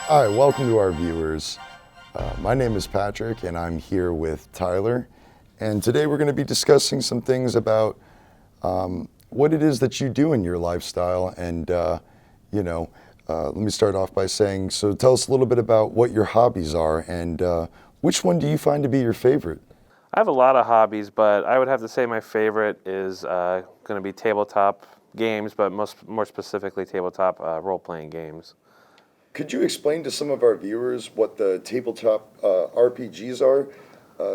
Hi, welcome to our viewers. My name is Patrick and I'm here with Tyler. And today we're going to be discussing some things about what it is that you do in your lifestyle. And, let me start off by saying, so tell us a little bit about what your hobbies are and which one do you find to be your favorite? I have a lot of hobbies, but I would have to say my favorite is going to be tabletop games, but more specifically tabletop role-playing games. Could you explain to some of our viewers what the tabletop RPGs are,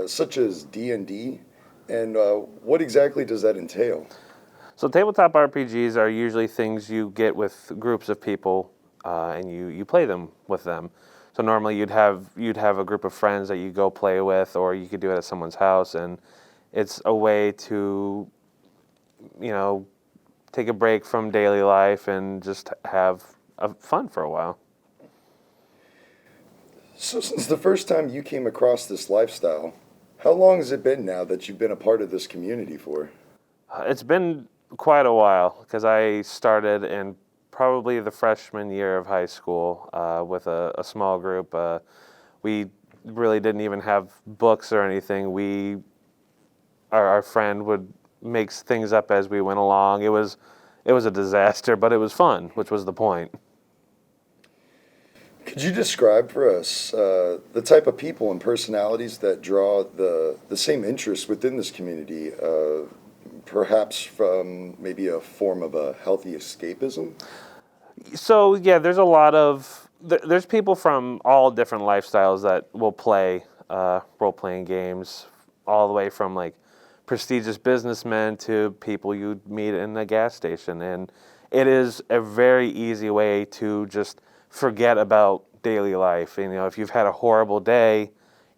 such as D&D, and what exactly does that entail? So tabletop RPGs are usually things you get with groups of people, and you play them with them. So normally you'd have a group of friends that you go play with, or you could do it at someone's house, and it's a way to, take a break from daily life and just have fun for a while. So, since the first time you came across this lifestyle, how long has it been now that you've been a part of this community for? It's been quite a while because I started in probably the freshman year of high school with a small group. We really didn't even have books or anything. Our friend would make things up as we went along. It was a disaster, but it was fun, which was the point. Could you describe for us the type of people and personalities that draw the same interests within this community, perhaps from maybe a form of a healthy escapism? So yeah, there's a lot of there's people from all different lifestyles that will play role-playing games, all the way from like prestigious businessmen to people you'd meet in a gas station, and it is a very easy way to just forget about daily life. And, if you've had a horrible day,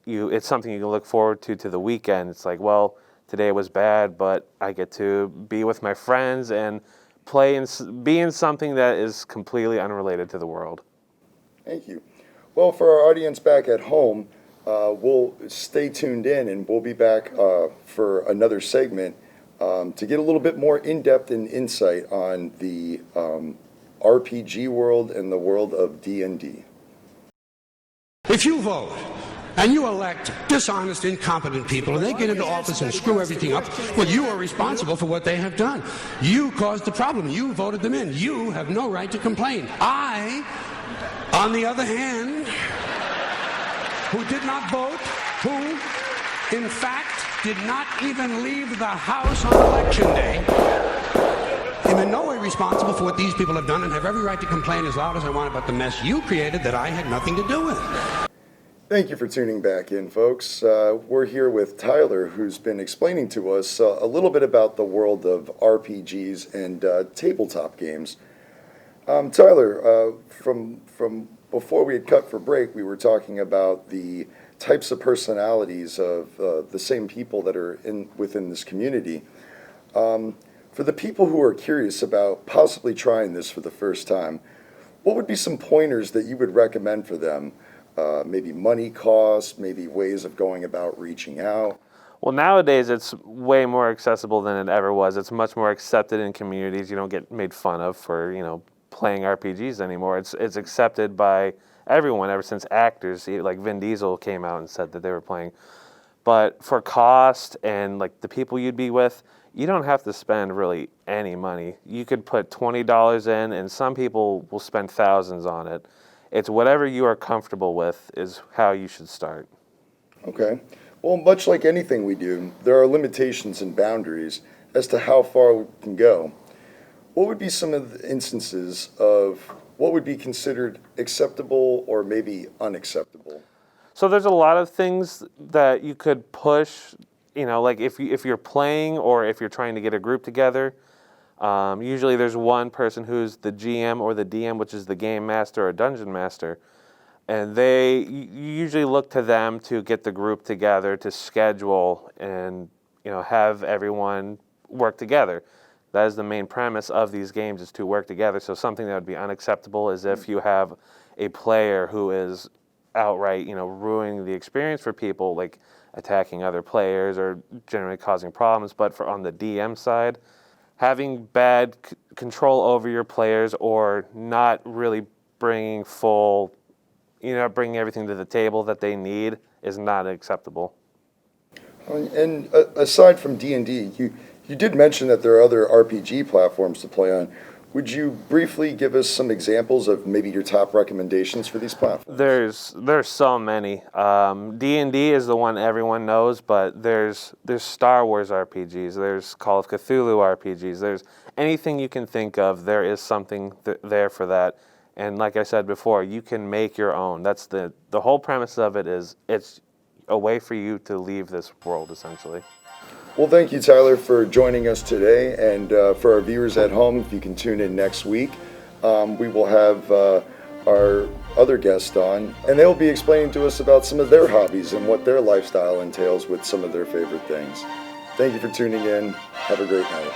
it's something you can look forward to the weekend. It's like, well, today was bad, but I get to be with my friends and play and be in something that is completely unrelated to the world. Thank you. Well, for our audience back at home, we'll stay tuned in and we'll be back for another segment to get a little bit more in-depth and insight on the RPG world and the world of D&D. If you vote and you elect dishonest, incompetent people and they get into office and screw everything up, well, you are responsible for what they have done. You caused the problem. You voted them in. You have no right to complain. I, on the other hand, who did not vote, who, in fact, did not even leave the house on election day, am in no way responsible for what these people have done and have every right to complain as loud as I want about the mess you created that I had nothing to do with. Thank you for tuning back in, folks. We're here with Tyler, who's been explaining to us a little bit about the world of RPGs and tabletop games. Tyler, from before we had cut for break, we were talking about the types of personalities of the same people that are within this community. For the people who are curious about possibly trying this for the first time, what would be some pointers that you would recommend for them? Maybe money costs, maybe ways of going about reaching out. Well, nowadays it's way more accessible than it ever was. It's much more accepted in communities. You don't get made fun of for, playing RPGs anymore. It's accepted by everyone ever since actors, like Vin Diesel came out and said that they were playing. But for cost and like the people you'd be with, you don't have to spend really any money. You could put $20 in, and some people will spend thousands on it. It's whatever you are comfortable with is how you should start. Okay. Well, much like anything we do, there are limitations and boundaries as to how far we can go. What would be some of the instances of what would be considered acceptable or maybe unacceptable? So there's a lot of things that you could push, like if you're playing or if you're trying to get a group together. Usually there's one person who's the GM or the DM, which is the game master or dungeon master. And you usually look to them to get the group together, to schedule and, have everyone work together. That is the main premise of these games, is to work together. So something that would be unacceptable is if you have a player who is outright, ruining the experience for people, like attacking other players or generally causing problems. But on the DM side, having bad control over your players or not really bringing full you're not bringing everything to the table that they need is not acceptable. And aside from D&D, you did mention that there are other RPG platforms to play on. Would you briefly give us some examples of maybe your top recommendations for these platforms? There's so many. D&D is the one everyone knows, but there's Star Wars RPGs, there's Call of Cthulhu RPGs, there's anything you can think of, there is something there for that. And like I said before, you can make your own. That's the whole premise of it is it's a way for you to leave this world, essentially. Well, thank you, Tyler, for joining us today. And for our viewers at home, if you can tune in next week, we will have our other guest on, and they'll be explaining to us about some of their hobbies and what their lifestyle entails with some of their favorite things. Thank you for tuning in. Have a great night.